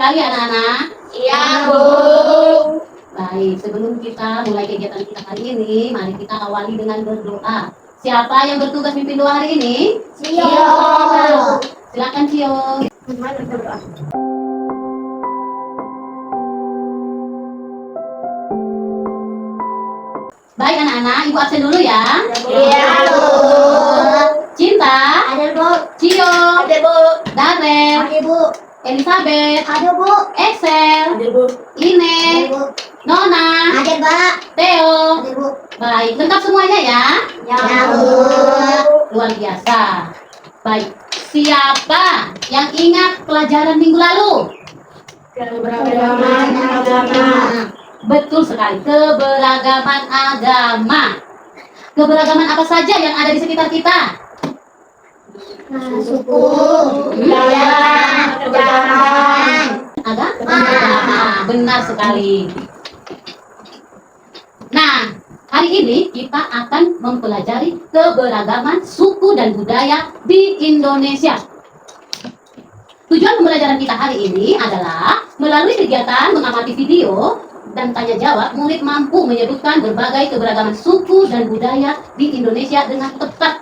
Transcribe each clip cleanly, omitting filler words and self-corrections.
sekali anak-anak? Iya, Bu. Baik, sebelum kita mulai kegiatan kita hari ini, mari kita awali dengan berdoa. Siapa yang bertugas mimpin doa hari ini? Cio. Silakan Cio. Mari kita berdoa. Baik anak-anak, ibu absen dulu ya. Iya, Bu. Cinta, Ada, Bu. Cio, Ada, Bu. Darren, Ada, Bu. Elizabeth, Ada, Bu. Excel, Ada, Bu. Ine, Ada, Bu. Nona, Ada, Pak. Theo. Ada, Bu. Baik, lengkap semuanya ya. Ya, Bu. Luar biasa. Baik, siapa yang ingat pelajaran minggu lalu? Keberagaman agama. Betul sekali, keberagaman agama. Keberagaman apa saja yang ada di sekitar kita? Suku, budaya, keberagaman. Agama. Benar sekali. Nah, hari ini kita akan mempelajari keberagaman suku dan budaya di Indonesia. Tujuan pembelajaran kita hari ini adalah melalui kegiatan mengamati video dan tanya jawab, murid mampu menyebutkan berbagai keberagaman suku dan budaya di Indonesia dengan tepat.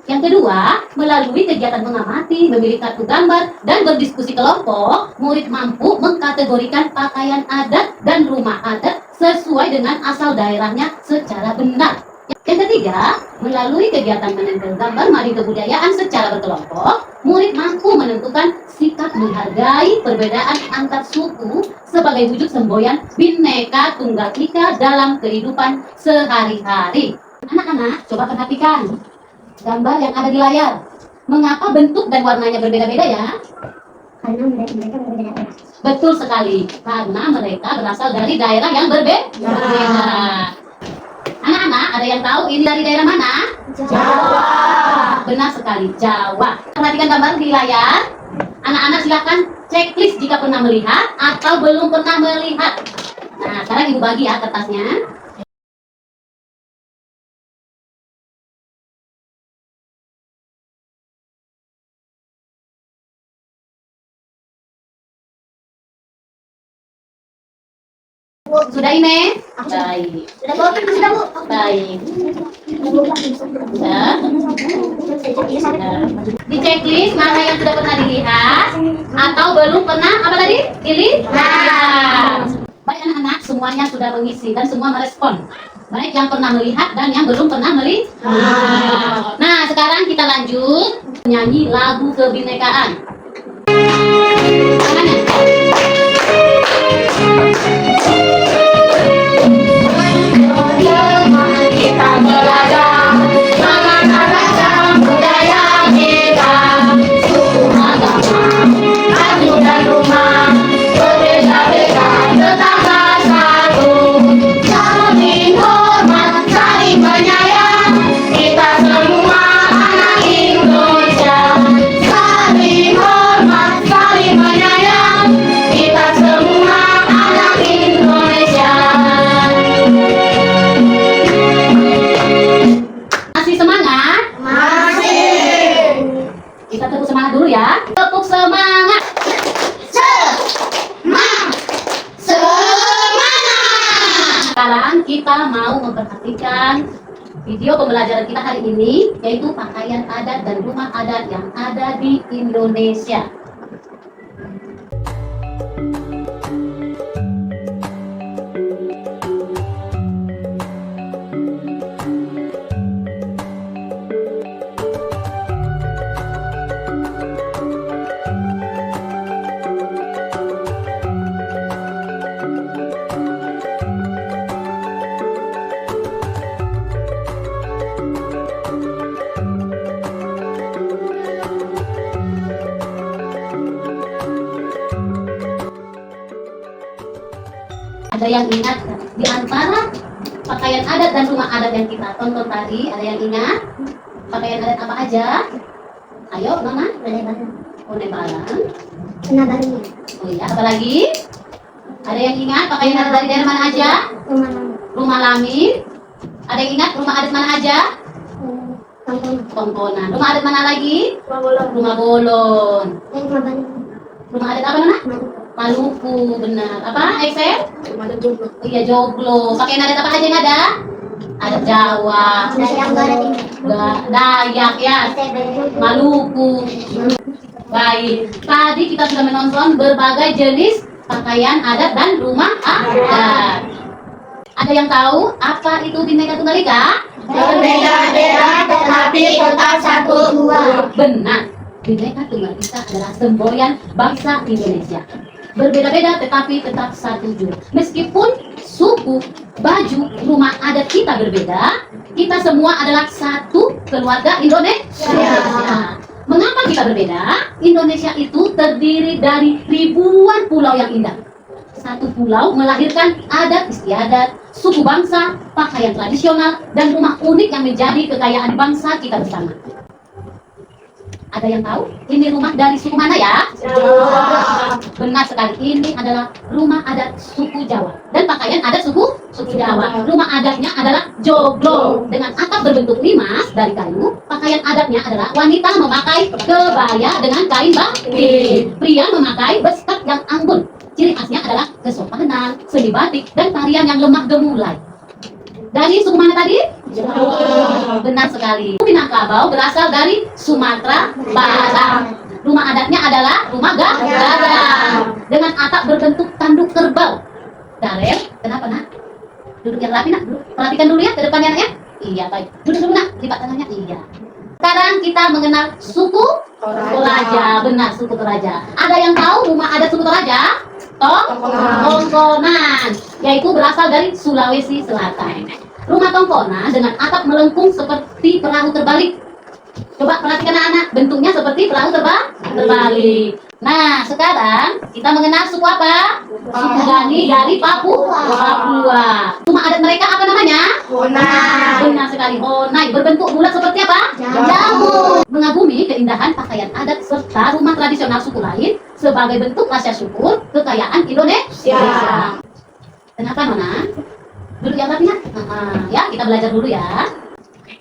Yang kedua, melalui kegiatan mengamati, memilih kartu gambar, dan berdiskusi kelompok, murid mampu mengkategorikan pakaian adat dan rumah adat sesuai dengan asal daerahnya secara benar. Yang ketiga, melalui kegiatan menempel gambar mari kebudayaan secara berkelompok, murid mampu menentukan sikap menghargai perbedaan antar suku sebagai wujud semboyan Bhinneka Tunggal Ika dalam kehidupan sehari-hari. Anak-anak, coba perhatikan gambar yang ada di layar. Mengapa bentuk dan warnanya berbeda-beda ya? Karena mereka berbeda. Betul sekali, karena mereka berasal dari daerah yang berbeda. Anak-anak, ada yang tahu ini dari daerah mana? Jawa. Benar sekali, Jawa. Perhatikan gambar di layar. Anak-anak silakan checklist jika pernah melihat atau belum pernah melihat. Nah, sekarang ibu bagi ya kertasnya. Sudah ini? Baik. Sudah, Bu. Sudah, Bu. Baik. Sudah. Sudah. Di checklist mana yang sudah pernah dilihat atau belum pernah apa tadi? Dilihat. Baik anak-anak, semuanya sudah mengisi dan semua merespon. Baik yang pernah melihat dan yang belum pernah melihat. Nah, sekarang kita lanjut menyanyi lagu kebinekaan. Tangannya. Kita beragam, mengenal ragam budaya kita. Suku agama, adu dan rumah, berbeda-beda tetangga satu. Saling hormat, saling menyayang, kita semua anak Indonesia. Saling hormat, saling menyayang, kita semua anak Indonesia. Masih semangat? Masih. Kita tepuk semangat dulu ya. Tepuk semangat. Semangat. Sekarang kita mau memperhatikan video pembelajaran kita hari ini, yaitu pakaian adat dan rumah adat yang ada di Indonesia. Ada yang ingat di antara pakaian adat dan rumah adat yang kita tonton tadi? Ada yang ingat pakaian adat apa aja? Ayo, Nona. Oh, Nebalan. Kena barunya. Oh iya, apa lagi? Ada yang ingat pakaian adat dari daerah mana aja? Rumah lama. Rumah Lamin. Ada yang ingat rumah adat mana aja? Kampung. Tongkonan. Rumah adat mana lagi? Rumah bolong. Rumah Bolon. Rumah Bani. Rumah adat apa, Nona? Madu. Maluku, benar. Apa? Excel? Cuma ada jomblo. Iya, joglo. Pakai adat apa aja yang ada? Adat Jawa, Saya yang barat ini. Dayak ya, Maluku. Baik, tadi kita sudah menonton berbagai jenis pakaian adat dan rumah adat. Ada yang tahu apa itu Bhinneka Tunggal Ika? Berbeda-beda tetapi tetap satu jua. Benar, Bhinneka Tunggal Ika adalah semboyan bangsa Indonesia. Berbeda-beda tetapi tetap satu jua. Meskipun suku, baju, rumah adat kita berbeda, kita semua adalah satu keluarga Indonesia. Mengapa kita berbeda? Indonesia itu terdiri dari ribuan pulau yang indah. Satu pulau melahirkan adat istiadat, suku bangsa, pakaian tradisional, dan rumah unik yang menjadi kekayaan bangsa kita bersama. Ada yang tahu ini rumah dari suku mana ya? Jawa. Benar sekali, ini adalah rumah adat suku Jawa. Dan pakaian adat suku Jawa. Rumah adatnya adalah joglo dengan atap berbentuk limas dari kayu. Pakaian adatnya adalah wanita memakai kebaya dengan kain batik. Pria memakai beskat yang anggun. Ciri khasnya adalah kesopanan, seni batik, dan tarian yang lemah gemulai. Dari suku mana tadi? Jawa. Benar sekali. Minangkabau berasal dari Sumatera Barat. Rumah adatnya adalah rumah gagak dengan atap berbentuk tanduk kerbau. Darel, kenapa nak? Duduk yang rapi nak. Perhatikan dulu ya ke depannya nak ya. Iya baik. Duduk dulu nak. Lipat tangannya. Iya. Sekarang kita mengenal suku Toraja. Benar, suku Toraja. Ada yang tahu rumah adat suku Toraja? Tongkonan, yaitu berasal dari Sulawesi Selatan. Rumah tongkonan dengan atap melengkung seperti perahu terbalik. Coba perhatikan anak-anak, bentuknya seperti perahu terbalik. Nah, sekarang kita mengenal suku apa? Suku Gani dari Papua. Rumah adat mereka apa namanya? Honai. Benar sekali, Honai. Berbentuk bulat seperti apa? Jamu. Mengagumi keindahan pakaian adat serta rumah tradisional suku lain sebagai bentuk rasa syukur kekayaan Indonesia. Kenapa Nona? Duduk yang rapi ya? Ya, kita belajar dulu ya.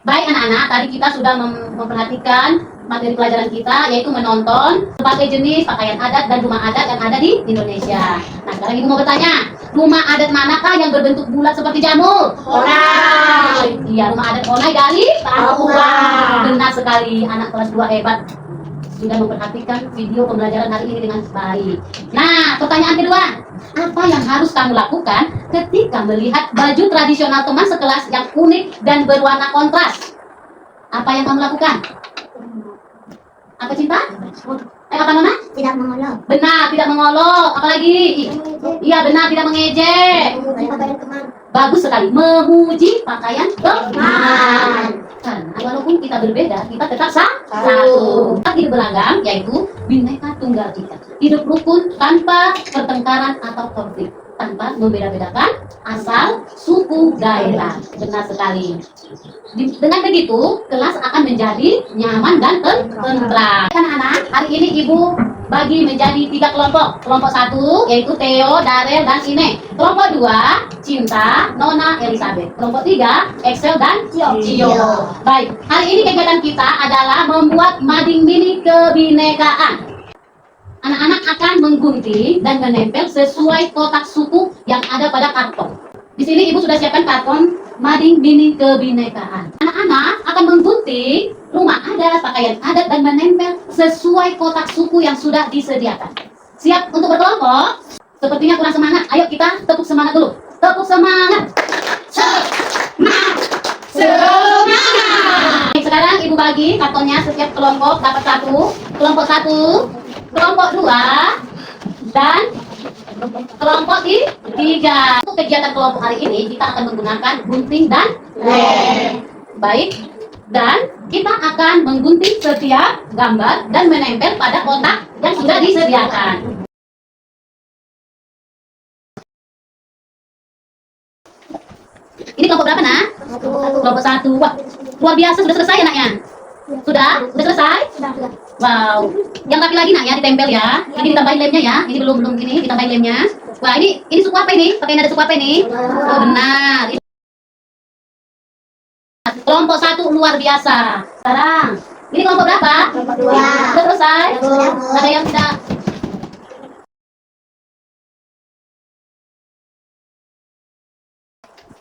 Baik anak-anak, tadi kita sudah memperhatikan materi pelajaran kita, yaitu menonton berbagai jenis pakaian adat dan rumah adat yang ada di Indonesia. Nah, sekarang Ibu mau bertanya, rumah adat manakah yang berbentuk bulat seperti jamur? Honai. Iya, rumah adat Honai dari Papua. Benar sekali, anak kelas 2 hebat. Sudah memperhatikan video pembelajaran hari ini dengan baik. Nah, pertanyaan kedua, apa yang harus kamu lakukan ketika melihat baju tradisional teman sekelas yang unik dan berwarna kontras? Apa yang kamu lakukan? Apa Cinta? Apa Nona? Tidak mengolok. Benar, tidak mengolok. Apalagi? Iya benar, tidak mengejek. Pakaian teman. Bagus sekali, memuji pakaian teman. Karena walaupun kita berbeda, kita tetap satu. Hidup beragam, yaitu Bhinneka Tunggal Ika. Hidup rukun tanpa pertengkaran atau konflik, tanpa membeda-bedakan asal, suku, daerah. Benar sekali. Dengan begitu, kelas akan menjadi nyaman dan tentram. Anak-anak, hari ini Ibu bagi menjadi 3 kelompok. Kelompok 1 yaitu Theo, Darel, dan Ine. Kelompok 2 Cinta, Nona, Elizabeth. Kelompok 3 Excel dan Cio. Baik, hari ini kegiatan kita adalah membuat mading mini kebinekaan. Anak-anak akan menggunting dan menempel sesuai kotak suku yang ada pada karton. Di sini Ibu sudah siapkan karton mading mini kebinekaan. Anak-anak akan menggunting rumah adat, pakaian adat, dan menempel sesuai kotak suku yang sudah disediakan. Siap untuk berkelompok? Sepertinya kurang semangat. Ayo kita tepuk semangat dulu. Tepuk semangat. Semangat. Semangat. Sekarang Ibu bagi kartonnya, setiap kelompok dapat 1. Kelompok 1, kelompok 2, dan kelompok 3. Untuk kegiatan kelompok hari ini kita akan menggunakan gunting dan lem. Baik. Dan kita akan menggunting setiap gambar dan menempel pada kotak yang sudah disediakan. Ini kelompok berapa nak? Kelompok 1. Wah, luar biasa, sudah selesai anaknya. Sudah? Sudah selesai? Sudah. Wow. Yang rapi lagi nak ya, ditempel ya. Ini ditambahin lemnya ya. Ini belum gini, ditambahin lemnya. Wah, ini suku apa ini? Pakai nada suku apa ini? Oh, benar. Kelompok 1 luar biasa. Sekarang, ini kelompok berapa? Kelompok 2. Sudah selesai? Sudah. Ada yang tidak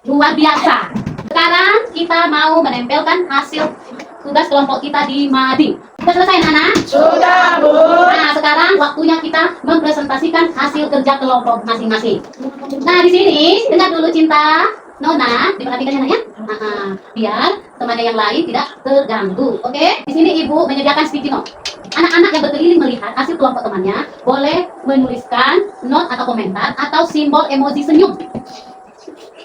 Luar biasa. Sekarang kita mau menempelkan hasil tugas kelompok kita di mading. Sudah selesai, anak-anak? Sudah, Bu. Nah, sekarang waktunya kita mempresentasikan hasil kerja kelompok masing-masing. Nah, di sini dengar dulu Cinta, Nona, diperhatikan ya, Nak, ya. Biar temannya yang lain tidak terganggu. Oke? Di sini Ibu menyediakan sticky note. Anak-anak yang berkeliling melihat hasil kelompok temannya boleh menuliskan note atau komentar atau simbol emoji senyum.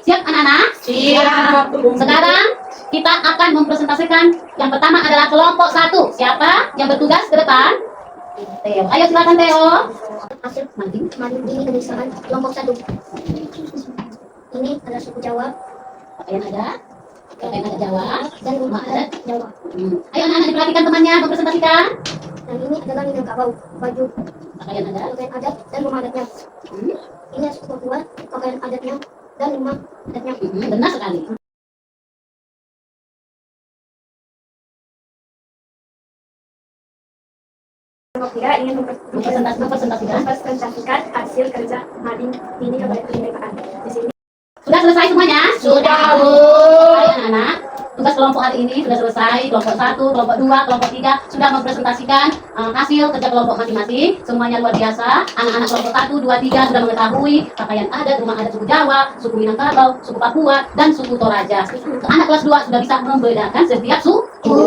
Siap, anak-anak? Siap, Bu. Sekarang kita akan mempresentasikan yang pertama adalah kelompok 1. Siapa yang bertugas ke depan? Theo. Ayo silakan Theo. Hasil mading ini kedesaan kelompok 1. Ini adalah suku Jawa Pakaian ada Jawa dan rumah adat Jawa. Ayo anak-anak diperhatikan temannya mempresentasikan. Dan ini adalah Minangkabau, baju Pakaian pakaian adat dan rumah adatnya. Ini suku Papua, pakaian adatnya dan rumah adatnya. Benar sekali. Kelompok 3 ingin Mempresentasikan. mempresentasikan hasil kerja mading ini kepada penerimaan. Di sini Sudah selesai semuanya? Sudah, Bu. Baik anak-anak, tugas kelompok hari ini sudah selesai. Kelompok 1, kelompok 2, kelompok 3 sudah mempresentasikan hasil kerja kelompok masing-masing. Semuanya luar biasa. Anak-anak kelompok 1, 2, 3 sudah mengetahui pakaian adat, rumah adat suku Jawa, suku Minangkabau, suku Papua, dan suku Toraja. Anak kelas 2 sudah bisa membedakan setiap suku.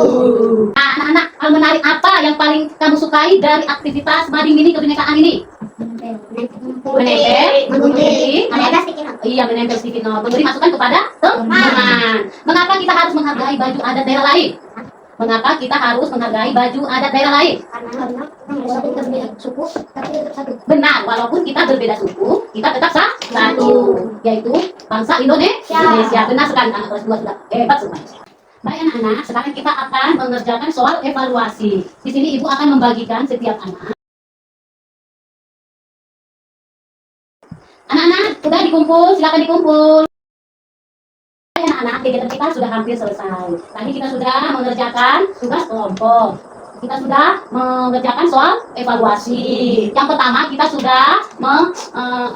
Nah, anak-anak, hal menarik apa yang paling kamu sukai dari aktivitas mading mini kebinekaan ini? Menempel, Menguntit. Ada sticky note. Iya, menempel sticky note, memberi masukan kepada teman. Mengapa kita harus menghargai baju adat daerah lain? Mengapa kita harus menghargai baju adat daerah lain? Karena walaupun kita berbeda suku, tapi tetap satu. Benar, walaupun kita berbeda suku, kita tetap satu, yaitu bangsa Indonesia. Benar sekali, anak kelas 2 sudah hebat semuanya. Baik anak-anak, sekarang kita akan mengerjakan soal evaluasi. Di sini Ibu akan membagikan setiap anak. Anak-anak, sudah dikumpul, silakan dikumpul. Anak-anak, kegiatan kita sudah hampir selesai. Tadi kita sudah mengerjakan tugas kelompok. Kita sudah mengerjakan soal evaluasi. Yang pertama, kita sudah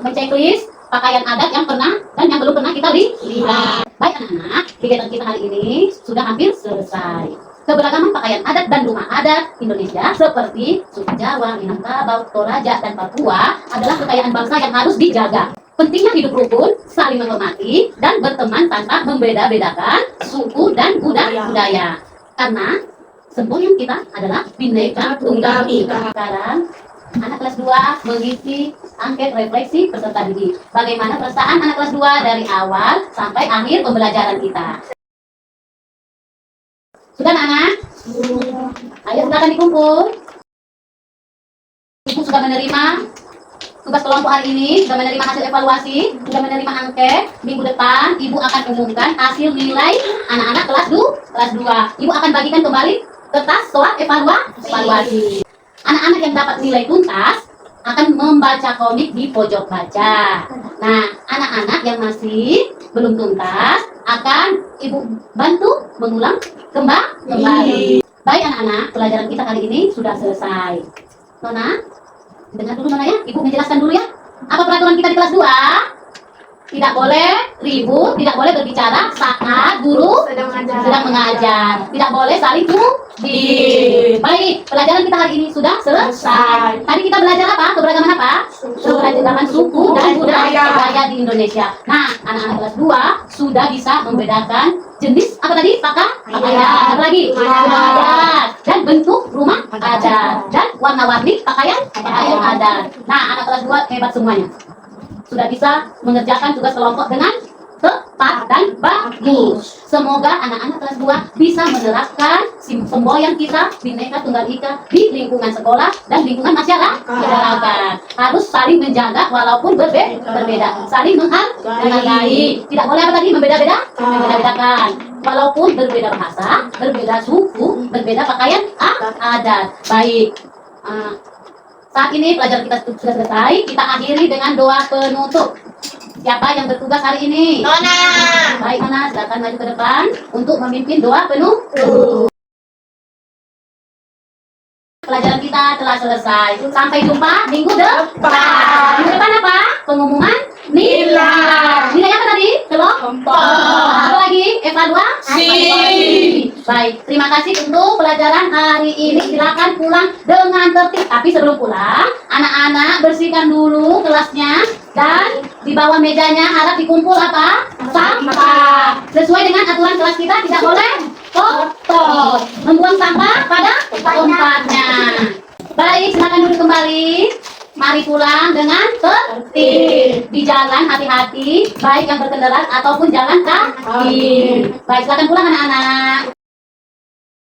menceklis pakaian adat yang pernah dan yang belum pernah kita lihat. Baik anak-anak, kegiatan kita hari ini sudah hampir selesai. Keberagaman pakaian adat dan rumah adat Indonesia seperti suku Jawa, Minangkabau, Toraja, dan Papua adalah kekayaan bangsa yang harus dijaga. Pentingnya hidup rukun, saling menghormati, dan berteman tanpa membeda-bedakan suku dan budaya. Karena semboyan kita adalah Bhinneka Tunggal Ika. Sekarang anak kelas 2 mengisi angket refleksi peserta didik. Bagaimana perasaan anak kelas 2 dari awal sampai akhir pembelajaran kita? Sudah anak? Ayo silakan dikumpul. Ibu sudah menerima tugas kelompok hari ini, sudah menerima hasil evaluasi, sudah menerima angket. Minggu depan Ibu akan umumkan hasil nilai anak-anak kelas 2. Ibu akan bagikan kembali kertas soal evaluasi. Anak-anak yang dapat nilai tuntas akan membaca komik di pojok baca. Nah, anak-anak yang masih belum tuntas akan Ibu bantu mengulang kembali. Baik anak-anak, pelajaran kita hari ini sudah selesai. Nona, dengar dulu Nona ya, Ibu menjelaskan dulu ya. Apa peraturan kita di kelas 2? Tidak boleh ribut, tidak boleh berbicara saat guru sedang mengajar. Tidak boleh saling tuding. Baik, pelajaran kita hari ini sudah selesai. Tadi kita belajar apa? Keberagaman apa? Keberagaman suku dan budaya di Indonesia. Nah, anak-anak kelas 2 sudah bisa membedakan jenis apa tadi? Pakaian. Apa lagi? Adat. Dan bentuk rumah adat. Dan warna-warni pakaian adat. Nah, anak kelas 2 hebat semuanya. Sudah bisa mengerjakan tugas kelompok dengan tepat dan bagus. Semoga anak-anak kelas 2 bisa menerapkan semboyan kita Bhinneka Tunggal Ika di lingkungan sekolah dan lingkungan masyarakat. Harus saling menjaga walaupun berbeda. Saling menghargai. Tidak boleh apa tadi? Membeda-bedakan. Walaupun berbeda bahasa, berbeda suku, berbeda pakaian adat. Baik. Saat ini pelajaran kita sudah selesai. Kita akhiri dengan doa penutup. Siapa yang bertugas hari ini? Nona. Baik, Nona, silakan maju ke depan untuk memimpin doa penutup. Pelajaran kita telah selesai. Sampai jumpa minggu depan. Minggu depan apa? Pengumuman Nilai. Nilai apa tadi? Kelok? 4. Apa lagi? Evaluasi. Baik, terima kasih untuk pelajaran hari ini. Silakan pulang dengan tertib. Tapi sebelum pulang, anak-anak bersihkan dulu kelasnya dan di bawah mejanya harap dikumpul apa? Sampah. Sesuai dengan aturan kelas kita tidak boleh kotor. Membuang sampah pada tempatnya. Baik, silakan duduk kembali. Mari pulang dengan tertib. Di jalan hati-hati, baik yang berkendaraan ataupun jalan kaki. Baik, silakan pulang anak-anak.